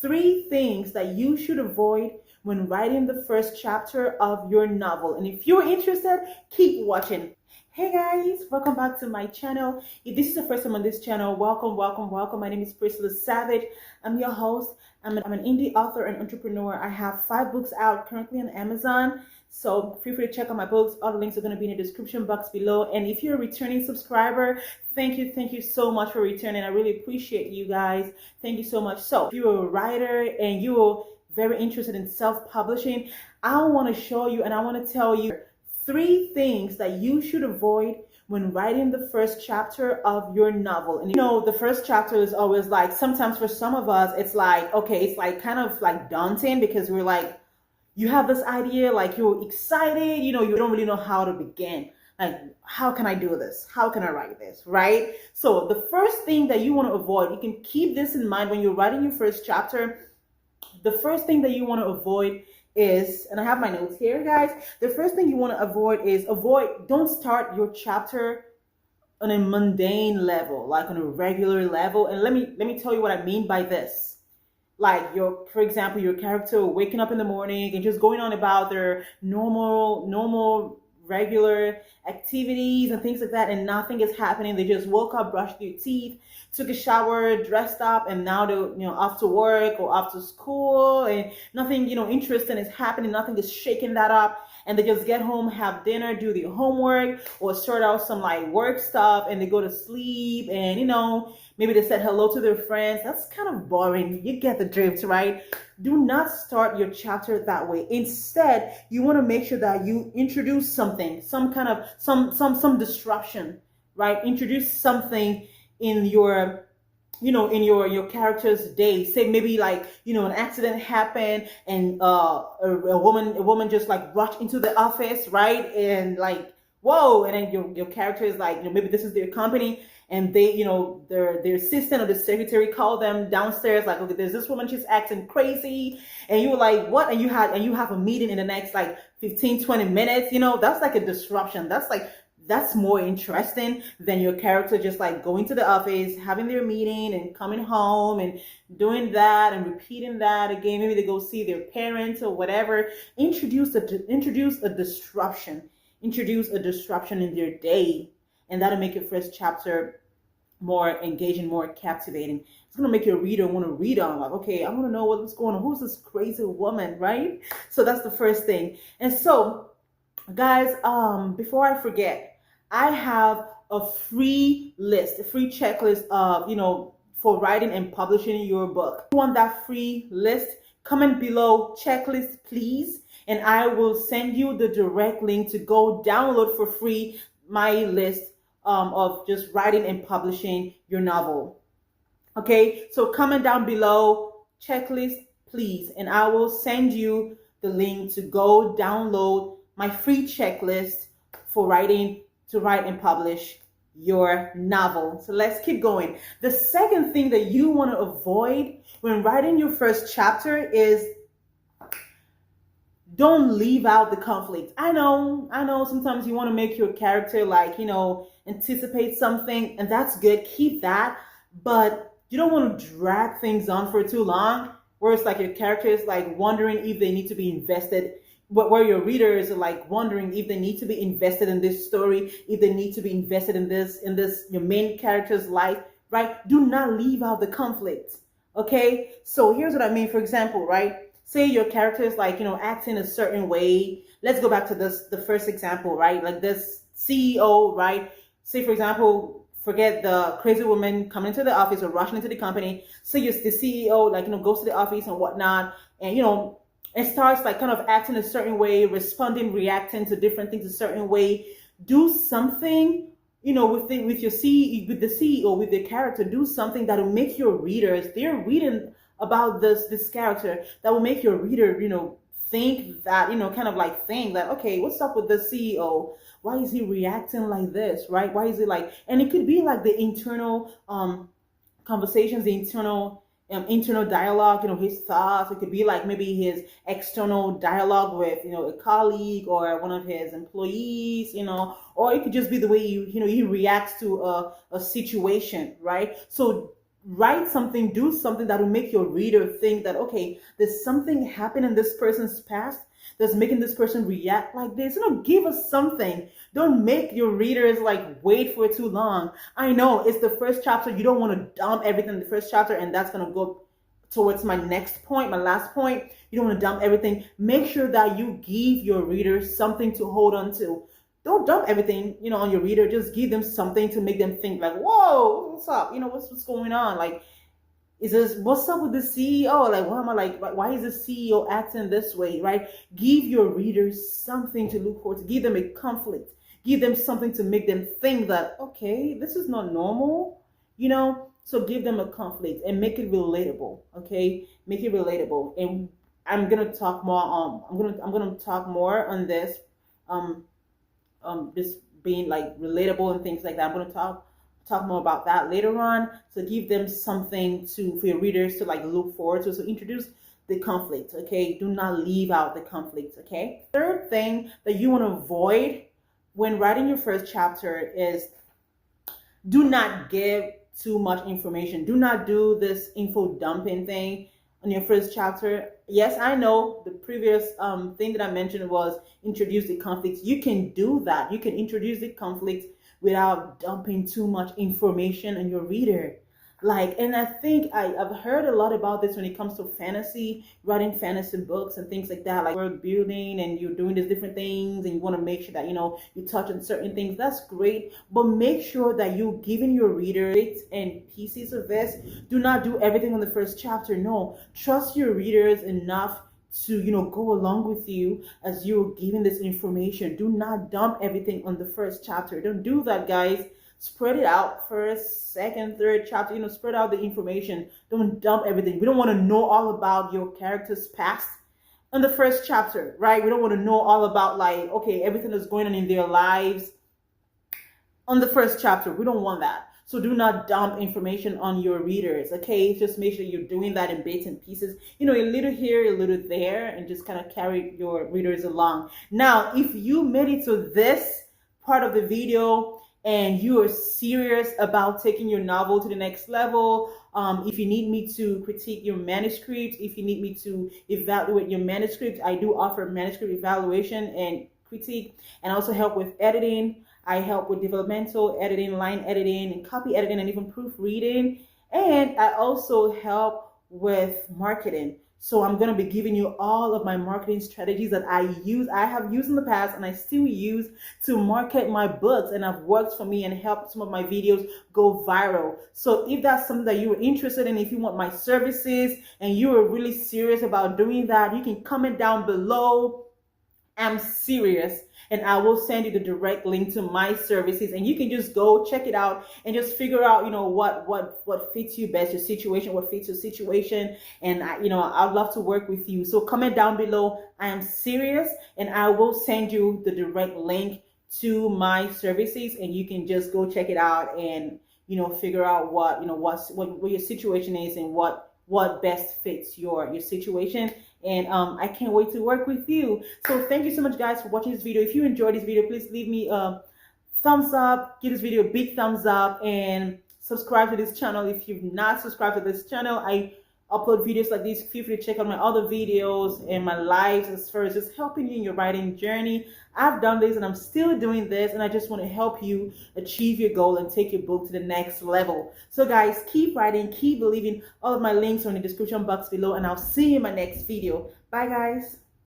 3 things that you should avoid when writing the first chapter of your novel. And if you're interested, keep watching. Hey guys, welcome back to my channel. If this is the first time on this channel, welcome, welcome, welcome. My name is Priscilla Savage. I'm your host. I'm an indie author and entrepreneur. I have 5 books out currently on Amazon. So feel free to check out my books. All the links are going to be in the description box below. And if you're a returning subscriber, thank you so much for returning. I really appreciate you guys. Thank you so much. So if you're a writer and you're very interested in self-publishing, I want to show you and I want to tell you 3 things that you should avoid when writing the first chapter of your novel. And you know, the first chapter is always like, sometimes for some of us, it's like, okay, it's like kind of like daunting because we're like, you have this idea, like you're excited, you know, you don't really know how to begin. Like, how can I do this? How can I write this, right? So the first thing that you want to avoid, you can keep this in mind when you're writing your first chapter. The first thing that you want to avoid is, and I have my notes here, guys. The first thing you want to avoid is don't start your chapter on a mundane level, like on a regular level. And let me tell you what I mean by this. Like for example, your character waking up in the morning and just going on about their normal regular activities and things like that, and nothing is happening. They just woke up, brushed their teeth, took a shower, dressed up, and now they're off to work or off to school, and nothing interesting is happening. Nothing is shaking that up, and they just get home, have dinner, do their homework, or sort out some like work stuff, and they go to sleep, and maybe they said hello to their friends. That's kind of boring. You get the drift, right? Do not start your chapter that way. Instead, you want to make sure that you introduce something, some kind of some disruption, right? Introduce something in your in your character's day. Say maybe like an accident happened, and a woman just like rushed into the office, right? And like, whoa. And then your character is like, maybe this is their company, and they their assistant or the secretary called them downstairs, like, okay, there's this woman, she's acting crazy. And you were like, what? And you have a meeting in the next like 15-20 minutes. That's like a disruption. That's more interesting than your character just like going to the office, having their meeting, and coming home and doing that and repeating that again. Maybe they go see their parents or whatever. Introduce a disruption. Introduce a disruption in their day, and that'll make your first chapter more engaging, more captivating. It's gonna make your reader want to read on, like, okay, I want to know what's going on. Who's this crazy woman, right? So that's the first thing. And so, guys, before I forget, I have a free list, a free checklist of, for writing and publishing your book. If you want that free list? Comment below, checklist, please, and I will send you the direct link to go download for free my list of just writing and publishing your novel. Okay, so comment down below, checklist, please, and I will send you the link to go download my free checklist for to write and publish your novel. So let's keep going. The second thing that you want to avoid when writing your first chapter is don't leave out the conflict. I know sometimes you want to make your character like, anticipate something, and that's good. Keep that, but you don't want to drag things on for too long, where it's like your character is like wondering if they need to be invested, where your readers are like wondering if they need to be invested in this story, if they need to be invested in this your main character's life, right? Do not leave out the conflict. Okay, so here's what I mean. For example, right, say your character is like acting a certain way. Let's go back to the first example, right? Like this CEO, right? Say for example, forget the crazy woman coming into the office or rushing into the company. Say the CEO like goes to the office and whatnot, and and starts like kind of acting a certain way, responding, reacting to different things a certain way. Do something, with the CEO, with the character. Do something that will make your readers, they're reading about this character, that will make your reader, think that, kind of like think that, okay, what's up with the CEO? Why is he reacting like this, right? Why is it like, and it could be like the internal conversations, the internal dialogue, his thoughts. It could be like maybe his external dialogue with, a colleague or one of his employees, or it could just be the way he reacts to a situation, right? So write something, do something that will make your reader think that, okay, there's something happened in this person's past that's making this person react like this. Give us something. Don't make your readers like wait for too long. I know it's the first chapter. You don't want to dump everything in the first chapter, and that's going to go towards my next point, my last point. You don't want to dump everything. Make sure that you give your readers something to hold on to. Don't dump everything, on your reader. Just give them something to make them think like, whoa, what's up? What's going on? Like, is this, what's up with the CEO? Like, why am I like, why is the CEO acting this way, right? Give your readers something to look forward to. Give them a conflict. Give them something to make them think that, okay, this is not normal, So give them a conflict and make it relatable, okay? Make it relatable. And I'm gonna talk more. I'm gonna talk more on this. Just being like relatable and things like that. I'm going to talk more about that later on. So give them something for your readers to like look forward to. So introduce the conflict, okay? Do not leave out the conflict, okay? Third thing that you want to avoid when writing your first chapter is do not give too much information. Do not do this info dumping thing on your first chapter. Yes, I know the previous thing that I mentioned was introduce the conflicts. You can do that. You can introduce the conflict without dumping too much information on your reader. And I think I've heard a lot about this when it comes to fantasy, writing fantasy books and things like that, like world building, and you're doing these different things and you want to make sure that, you touch on certain things. That's great. But make sure that you're giving your reader bits and pieces of this. Do not do everything on the first chapter. No, trust your readers enough to go along with you as you're giving this information. Do not dump everything on the first chapter. Don't do that, guys. Spread it out, first, second, third chapter, spread out the information. Don't dump everything. We don't want to know all about your character's past in the first chapter, right? We don't want to know all about like, okay, everything that's going on in their lives on the first chapter. We don't want that. So do not dump information on your readers, okay? Just make sure you're doing that in bits and pieces, a little here, a little there, and just kind of carry your readers along. Now, if you made it to this part of the video and you are serious about taking your novel to the next level, if you need me to critique your manuscript, if you need me to evaluate your manuscript, I do offer manuscript evaluation and critique, and also help with editing. I help with developmental editing, line editing, and copy editing, and even proofreading. And I also help with marketing. So I'm going to be giving you all of my marketing strategies that I have used in the past, and I still use to market my books, and have worked for me and helped some of my videos go viral. So if that's something that you're interested in, if you want my services and you are really serious about doing that, you can comment down below. I'm serious, and I will send you the direct link to my services, and you can just go check it out and just figure out, what fits you best, your situation, what fits your situation. And I'd love to work with you. So comment down below. I am serious, and I will send you the direct link to my services, and you can just go check it out and figure out what your situation is and what best fits your situation. And I can't wait to work with you. So thank you so much, guys, for watching this video. If you enjoyed this video, please leave me a thumbs up, give this video a big thumbs up, and subscribe to this channel if you've not subscribed to this channel. I upload videos like this. Feel free to check out my other videos and my lives as far as just helping you in your writing journey. I've done this and I'm still doing this, and I just want to help you achieve your goal and take your book to the next level. So guys, keep writing, keep believing. All of my links are in the description box below, and I'll see you in my next video. Bye guys.